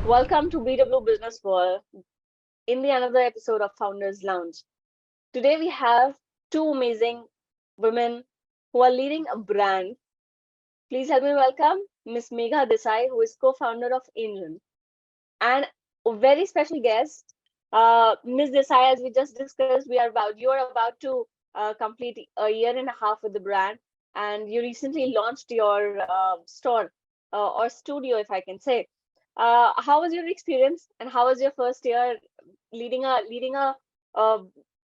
Welcome to BW Business World in the another episode of Founders Lounge. Today we have two amazing women who are leading a brand. Please help me welcome Miss Megha Desai, who is co-founder of ENGN, and a very special guest, Miss Desai. As we just discussed, you are about to complete a year and a half with the brand, and you recently launched your store or studio, if I can say. How was your experience, and how was your first year leading a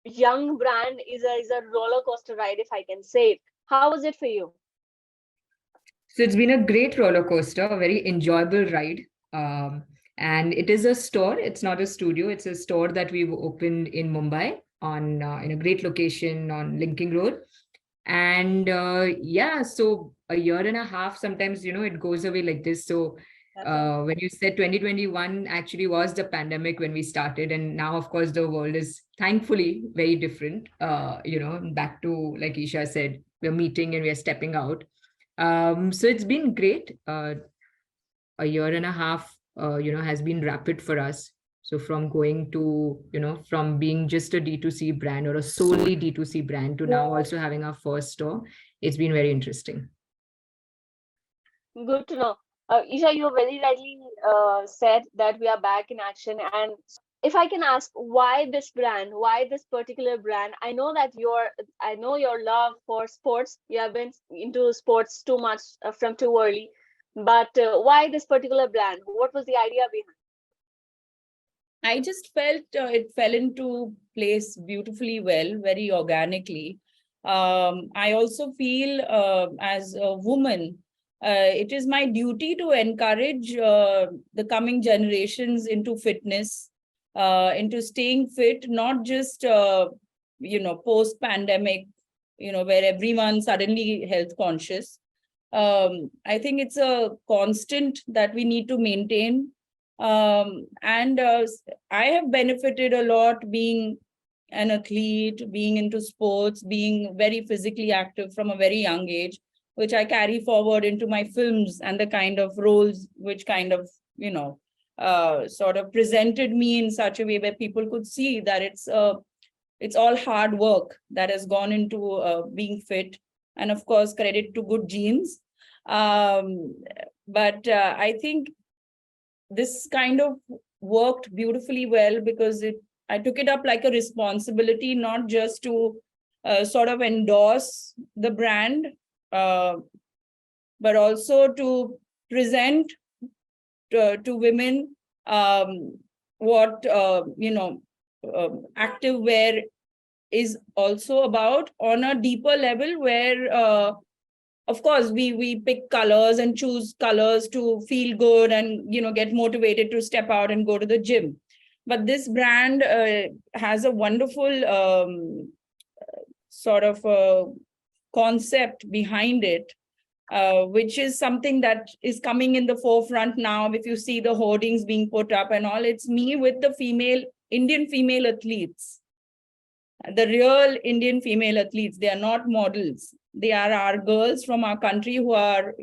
young brand? Is a roller coaster ride, if I can say it. How was it for you? So it's been a great roller coaster, a very enjoyable ride. And it is a store. It's not a studio. It's a store that we've opened in Mumbai on in a great location on Linking Road. And yeah, so a year and a half, sometimes, it goes away like this. So when you said 2021 actually was the pandemic when we started. And now, of course, the world is thankfully very different. Back to, like Esha said, we're meeting and we're stepping out. So it's been great. A year and a half, has been rapid for us. So from going to, from being just a D2C brand or a solely D2C brand to now also having our first store, it's been very interesting. Good to know. Isha, you very rightly said that we are back in action. And if I can ask, why this brand? Why this particular brand? I know your love for sports. You have been into sports too much from too early. But why this particular brand? What was the idea behind? I just felt it fell into place beautifully well, very organically. I also feel as a woman, it is my duty to encourage the coming generations into fitness, into staying fit, not just, post-pandemic, where everyone's suddenly health conscious. I think it's a constant that we need to maintain. And I have benefited a lot being an athlete, being into sports, being very physically active from a very young age, which I carry forward into my films and the kind of roles which kind of, sort of presented me in such a way where people could see that it's all hard work that has gone into being fit. And of course, credit to good genes. But I think this kind of worked beautifully well because I took it up like a responsibility, not just to sort of endorse the brand, but also to present to women what, active wear is also about on a deeper level where, of course, we pick colors and choose colors to feel good and, get motivated to step out and go to the gym. But this brand has a wonderful sort of concept behind it, which is something that is coming in the forefront now. If you see the hoardings being put up and all, it's me with the Indian female athletes. The real Indian female athletes, they are not models. They are our girls from our country who are,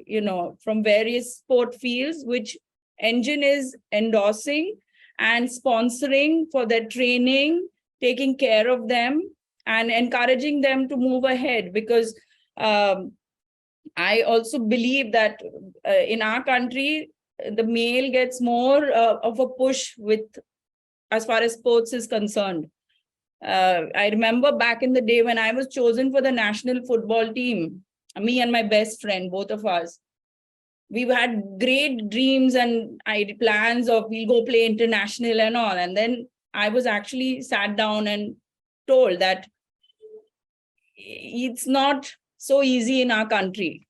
from various sport fields, which ENGN is endorsing and sponsoring for their training, taking care of them and encouraging them to move ahead. Because I also believe that in our country, the male gets more of a push as far as sports is concerned. I remember back in the day when I was chosen for the national football team, me and my best friend, both of us, we had great dreams and plans of we'll go play international and all. And then I was actually sat down and told that it's not so easy in our country.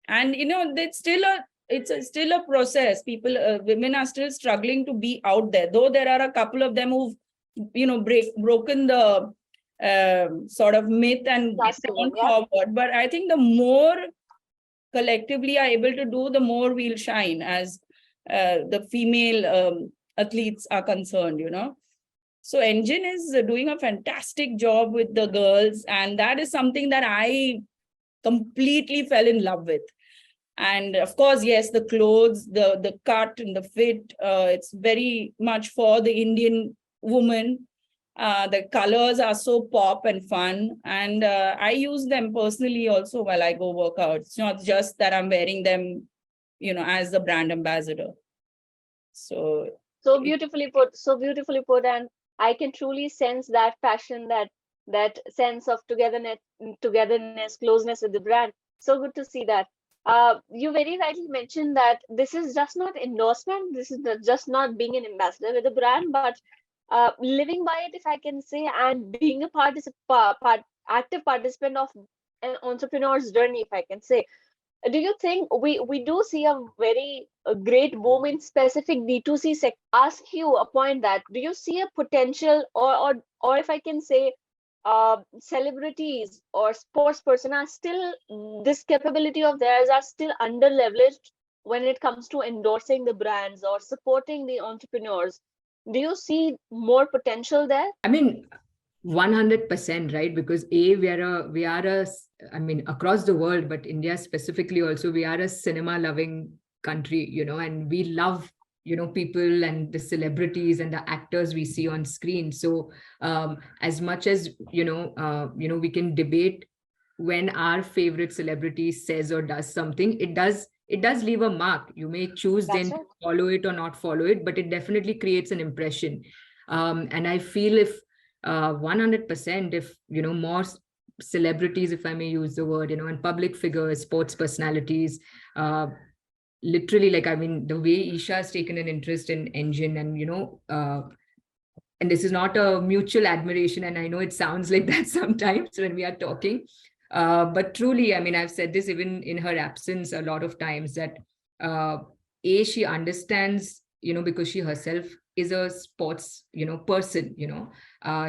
And, it's still a process. Women are still struggling to be out there, though there are a couple of them who've broken the sort of myth and gone forward. But I think the more collectively are able to do, the more we'll shine as the female athletes are concerned, So ENGN is doing a fantastic job with the girls. And that is something that I completely fell in love with. And of course, yes, the clothes, the cut and the fit, it's very much for the Indian woman. The colors are so pop and fun. And I use them personally also while I go work out. It's not just that I'm wearing them, as the brand ambassador. So So beautifully put, so beautifully put, and I can truly sense that passion, that sense of togetherness, closeness with the brand. So good to see that. You very rightly mentioned that this is just not endorsement. This is just not being an ambassador with the brand, but living by it, if I can say, and being a active participant of an entrepreneur's journey, if I can say. Do you think we do see a great boom in specific D2C sector? Ask you a point that do you see a potential, or if I can say, celebrities or sports person are still, this capability of theirs are still under leveraged when it comes to endorsing the brands or supporting the entrepreneurs? Do you see more potential there? I mean, 100%, right? Because I mean, across the world, but India specifically also, we are a cinema loving country, and we love, people and the celebrities and the actors we see on screen. So as much as, we can debate when our favorite celebrity says or does something, it does leave a mark. You may choose then to follow it or not follow it, but it definitely creates an impression. And I feel if 100%, if more celebrities, if I may use the word, and public figures, sports personalities, literally, like, I mean, the way Esha has taken an interest in ENGN, and and this is not a mutual admiration, and I know it sounds like that sometimes when we are talking, but truly, I mean, I've said this even in her absence a lot of times, that she understands, because she herself is a sports person.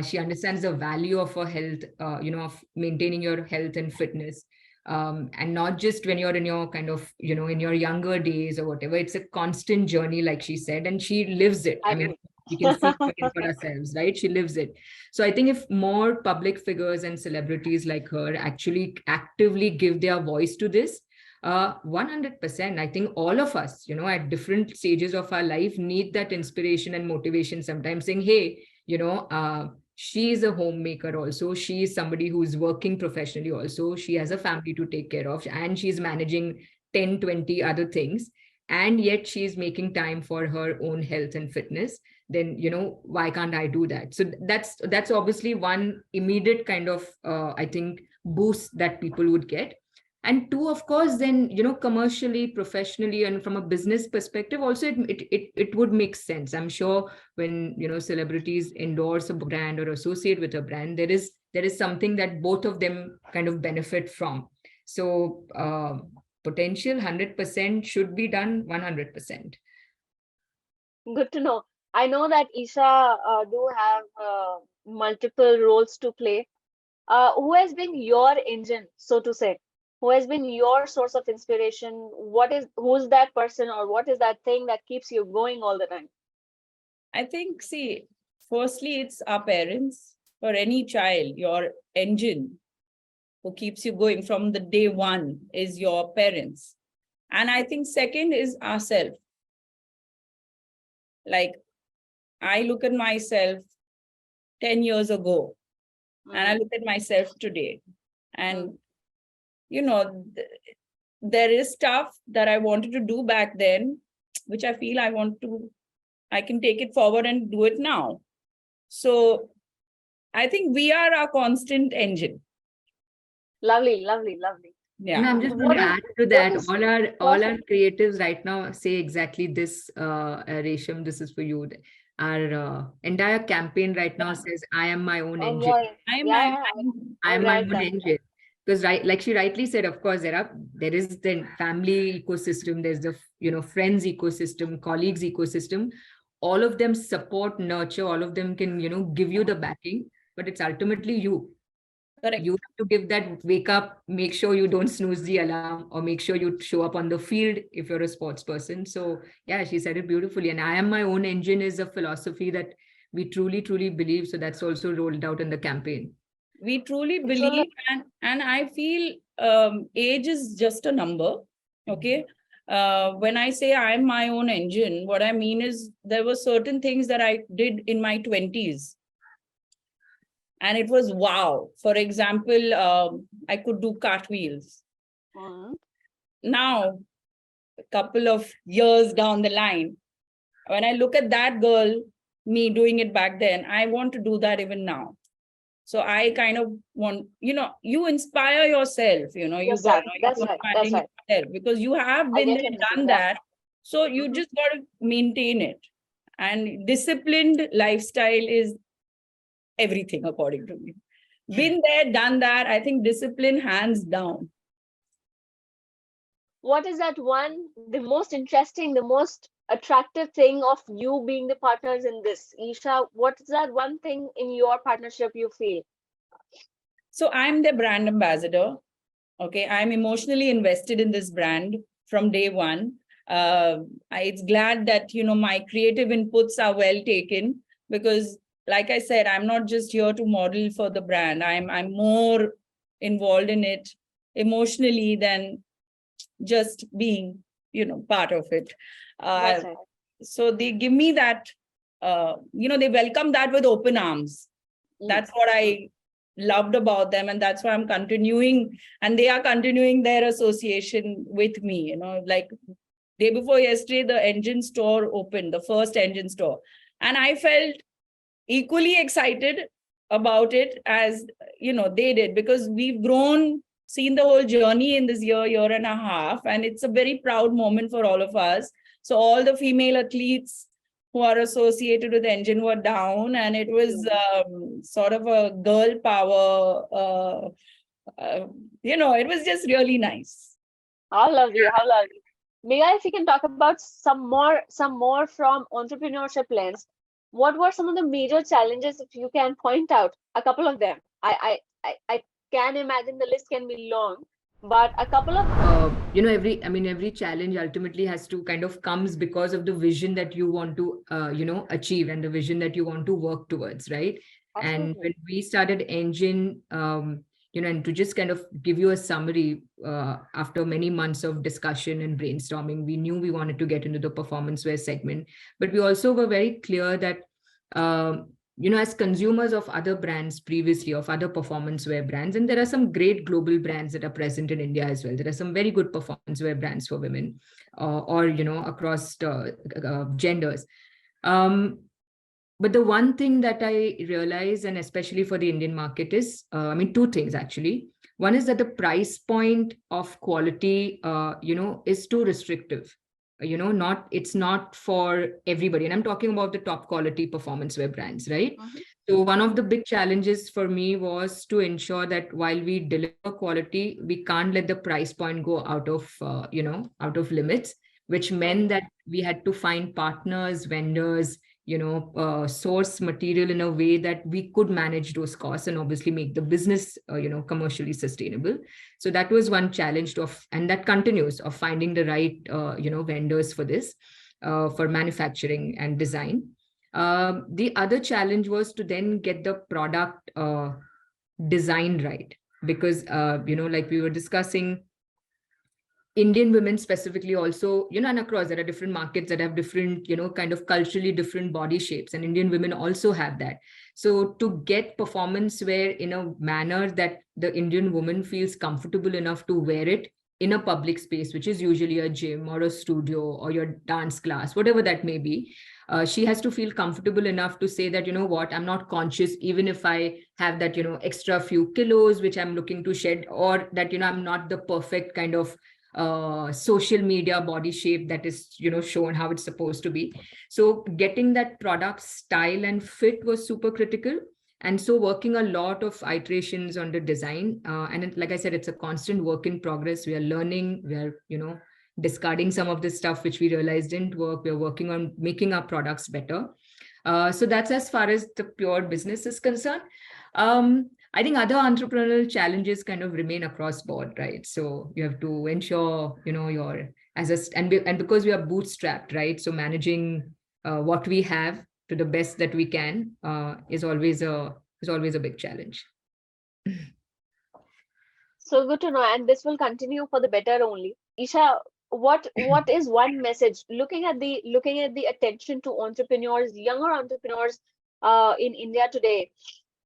She understands the value of her health, of maintaining your health and fitness, and not just when you're in your kind of in your younger days or whatever. It's a constant journey, like she said, and she lives it. I mean, we can see it for ourselves, right? She lives it. So I think if more public figures and celebrities like her actually actively give their voice to this, 100%, I think all of us, at different stages of our life, need that inspiration and motivation sometimes, saying, hey, she is a homemaker also. She is somebody who's working professionally also. She has a family to take care of, and she's managing 10, 20 other things. And yet she's making time for her own health and fitness. Then, why can't I do that? So that's obviously one immediate kind of, I think, boost that people would get. And two, of course, then, commercially, professionally, and from a business perspective, also it would make sense. I'm sure when, celebrities endorse a brand or associate with a brand, there is something that both of them kind of benefit from. So potential 100% should be done 100%. Good to know. I know that Esha do have multiple roles to play. Who has been your engine, so to say? Who has been your source of inspiration? Who's that person, or what is that thing that keeps you going all the time? I think, see, firstly, it's our parents. For any child, your engine who keeps you going from the day one is your parents. And I think second is ourselves. Like, I look at myself 10 years ago, and I look at myself today. And, there is stuff that I wanted to do back then, which I feel I can take it forward and do it now. So I think we are our constant engine. Lovely, lovely, lovely. Yeah. And I'm just going to add to that. All our creatives right now say exactly this, Resham, this is for you. Our entire campaign right now says, I am my own engine. I am my own engine. Because like she rightly said, of course, there is the family ecosystem, there's the friends ecosystem, colleagues ecosystem. All of them support, nurture, all of them can give you the backing, but it's ultimately you. Correct. You have to give that wake up, make sure you don't snooze the alarm, or make sure you show up on the field if you're a sports person. So yeah, she said it beautifully. And I am my own engine is a philosophy that we truly, truly believe. So that's also rolled out in the campaign. We truly believe, and I feel age is just a number. Okay. When I say I'm my own engine, what I mean is there were certain things that I did in my 20s. And it was wow. For example, I could do cartwheels. Now, a couple of years down the line, when I look at that girl, me doing it back then, I want to do that even now. So I kind of want, you inspire yourself, you Yourself. got That's right. That's right. yourself because you have I been get there, your message. done Yeah. that. So you just got to maintain it. And disciplined lifestyle is everything, according to me. Been there, done that. I think discipline, hands down. What is that one, the most interesting, the most attractive thing of you being the partners in this? Esha, what is that one thing in your partnership you feel? So I'm the brand ambassador. Okay, I'm emotionally invested in this brand from day one. It's glad that my creative inputs are well taken because, like I said, I'm not just here to model for the brand. I'm more involved in it emotionally than just being part of it. That's right. So they give me that. They welcome that with open arms. That's what I loved about them, and that's why I'm continuing, and they are continuing their association with me. Like day before yesterday, the engine store opened, the first engine store, and I felt equally excited about it as they did, because we've grown, seen the whole journey in this year and a half, and it's a very proud moment for all of us. So all the female athletes who are associated with engine were down, and it was sort of a girl power. It was just really nice. How lovely, how lovely. Megha, if you can talk about some more from entrepreneurship lens, what were some of the major challenges, if you can point out a couple of them? I can imagine the list can be long, but a couple of every challenge ultimately has to kind of comes because of the vision that you want to achieve, and the vision that you want to work towards, right? And absolutely. when we started Engine, and to just kind of give you a summary, after many months of discussion and brainstorming, we knew we wanted to get into the performance wear segment, but we also were very clear that as consumers of other brands previously, of other performance wear brands, and there are some great global brands that are present in India as well. There are some very good performance wear brands for women, or across genders. But the one thing that I realize, and especially for the Indian market, is, two things actually. One is that the price point of quality, is too restrictive. It's not for everybody. And I'm talking about the top quality performance wear brands, right? So one of the big challenges for me was to ensure that while we deliver quality, we can't let the price point go out of limits, which meant that we had to find partners, vendors, source material in a way that we could manage those costs and obviously make the business, commercially sustainable. So that was one challenge and that continues, of finding the right, vendors for this, for manufacturing and design. The other challenge was to then get the product design right, because, like we were discussing, Indian women specifically also, and across, there are different markets that have different, kind of culturally different body shapes, and Indian women also have that. So to get performance wear in a manner that the Indian woman feels comfortable enough to wear it in a public space, which is usually a gym or a studio or your dance class, whatever that may be, she has to feel comfortable enough to say that, I'm not conscious, even if I have that, extra few kilos, which I'm looking to shed, or that, I'm not the perfect kind of social media body shape that is shown how it's supposed to be. So getting that product style and fit was super critical, and so working a lot of iterations on the design, like I said, it's a constant work in progress. We are learning, we are discarding some of the stuff which we realized didn't work. We're working on making our products better. So that's as far as the pure business is concerned. I think other entrepreneurial challenges kind of remain across board, right? So you have to ensure, you're and because we are bootstrapped, right? So managing what we have to the best that we can is always a big challenge. So good to know, and this will continue for the better only. Esha, what is one message, looking at the attention to entrepreneurs, younger entrepreneurs in India today?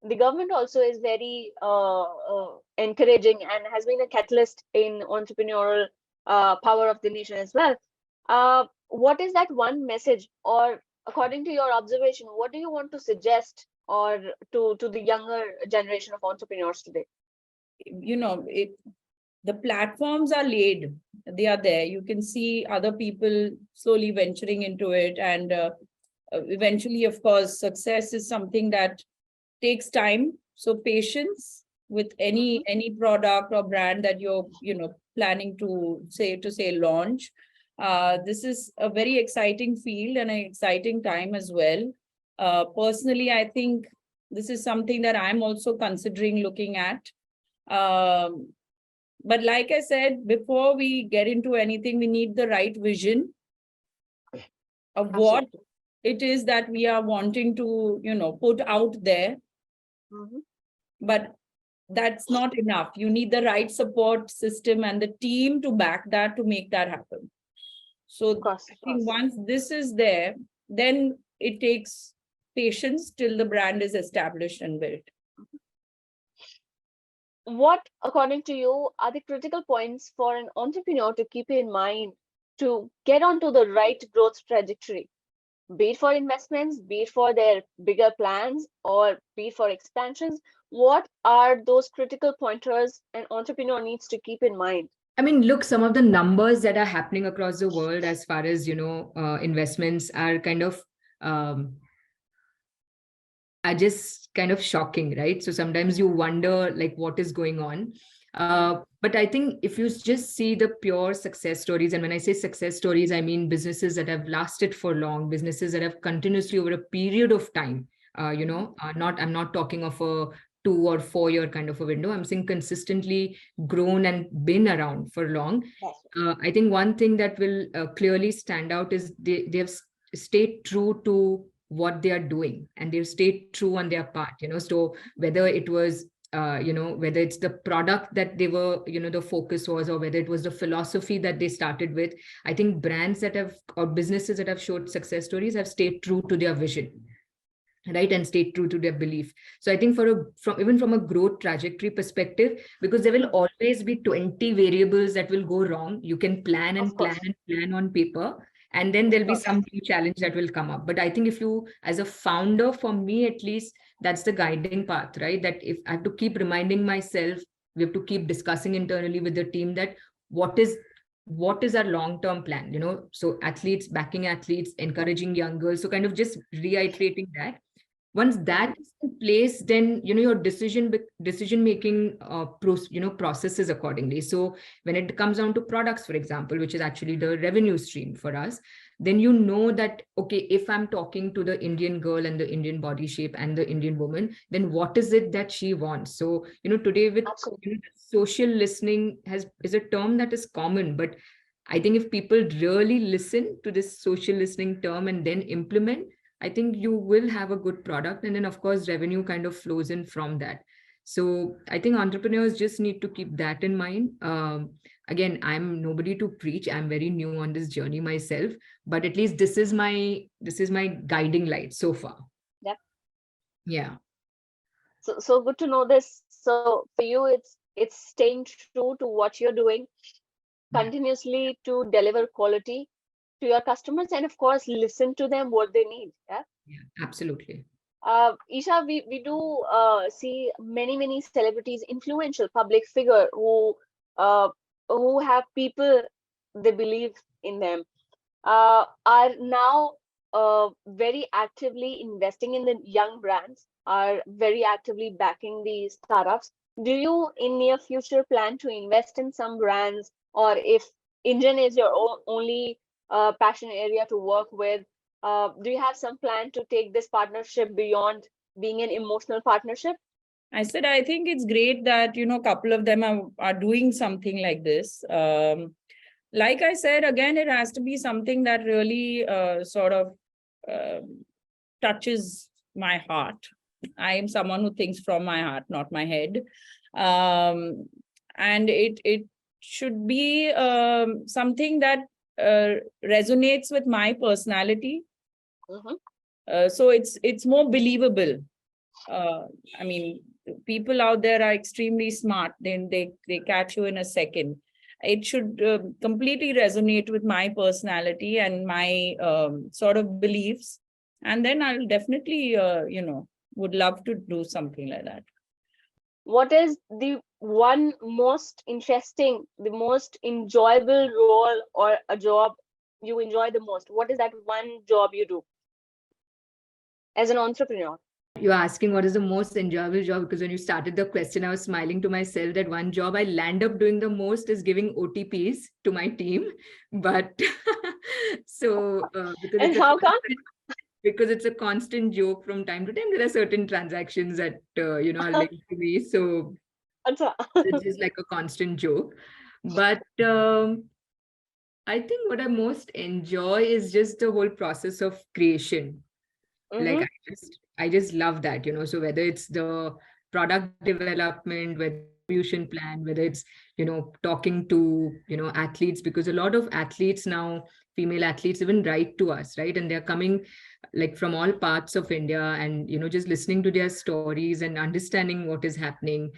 The government also is very encouraging and has been a catalyst in entrepreneurial power of the nation as well. What is that one message, or according to your observation, what do you want to suggest or to the younger generation of entrepreneurs today? The platforms are laid, they are there. You can see other people slowly venturing into it, and eventually, of course, success is something that takes time. So patience with any product or brand that you're planning to say launch. This is a very exciting field and an exciting time as well. Personally, I think this is something that I'm also considering looking at. But like I said, before we get into anything, we need the right vision of what Absolutely. it is that we are wanting to, put out there. But that's not enough. You need the right support system and the team to back that, to make that happen. So Of course, I of think course. once this is there, then it takes patience till the brand is established and built. What, according to you, are the critical points for an entrepreneur to keep in mind to get onto the right growth trajectory, be it for investments, be it for their bigger plans, or be it for expansions? What are those critical pointers an entrepreneur needs to keep in mind? I mean, look, some of the numbers that are happening across the world as far as, investments are kind of are just kind of shocking, right? So sometimes you wonder like what is going on. But I think if you just see the pure success stories, and when I say success stories, I mean businesses that have lasted for long, businesses that have continuously over a period of time, I'm not talking of a 2 or 4 year kind of a window. I'm saying consistently grown and been around for long. I think one thing that will clearly stand out is they have stayed true to what they are doing, and they've stayed true on their part. So whether it was whether it's the product that they were, the focus was, or whether it was the philosophy that they started with, I think brands that have, or businesses that have showed success stories, have stayed true to their vision, right, and stay true to their belief. So I think from a growth trajectory perspective, because there will always be 20 variables that will go wrong. You can plan Of and plan course. and plan on paper, and then there'll be course. some new challenge that will come up. But I think if you, as a founder, for me at least, that's the guiding path, right? That if I have to keep reminding myself, we have to keep discussing internally with the team that what is our long-term plan, so athletes, backing athletes, encouraging young girls. So kind of just reiterating that. Once that is in place, then your decision making processes accordingly. So when it comes down to products, for example, which is actually the revenue stream for us, then that, okay, if I'm talking to the Indian girl and the Indian body shape and the Indian woman, then what is it that she wants? So today with social listening is a term that is common, but I think if people really listen to this social listening term and then implement, I think you will have a good product. And then, of course, revenue kind of flows in from that. So I think entrepreneurs just need to keep that in mind. Again, I'm nobody to preach. I'm very new on this journey myself, but at least this is my guiding light so far. Yeah. Yeah. So good to know this. So for you, it's staying true to what you're doing, continuously to deliver quality to your customers, and of course listen to them what they need. Yeah, Absolutely. Esha, we do see many celebrities, influential public figure who have people, they believe in them, are now very actively investing in the young brands, are very actively backing the startups. Do you in near future plan to invest in some brands, or if ENGN is your only passion area to work with, do you have some plan to take this partnership beyond being an emotional partnership? I said, I think it's great that, a couple of them are doing something like this. Like I said, again, it has to be something that really sort of touches my heart. I am someone who thinks from my heart, not my head. And it should be something that resonates with my personality. So it's more believable. I mean, people out there are extremely smart. Then they catch you in a second. It should completely resonate with my personality and my sort of beliefs, and then I'll definitely would love to do something like that. What is the one most interesting, the most enjoyable role or a job you enjoy the most? What is that one job you do as an entrepreneur? You're asking what is the most enjoyable job, because when you started the question, I was smiling to myself that one job I land up doing the most is giving OTPs to my team. But so because And how come? because it's a constant joke from time to time, there are certain transactions that are linked to me. So it's just like a constant joke. But I think what I most enjoy is just the whole process of creation. Like I just love that, so whether it's the product development, whether it's distribution plan, whether it's talking to athletes, because a lot of athletes now, female athletes, even write to us, right? And they're coming like from all parts of India, and just listening to their stories and understanding what is happening.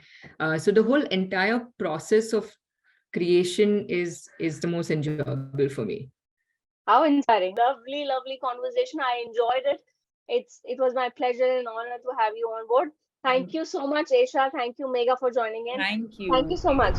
So the whole entire process of creation is the most enjoyable for me. How inspiring. Lovely, lovely conversation. I enjoyed it. It was my pleasure and honor to have you on board. Thank you so much, Esha. Thank you, Megha, for joining in. Thank you. Thank you so much.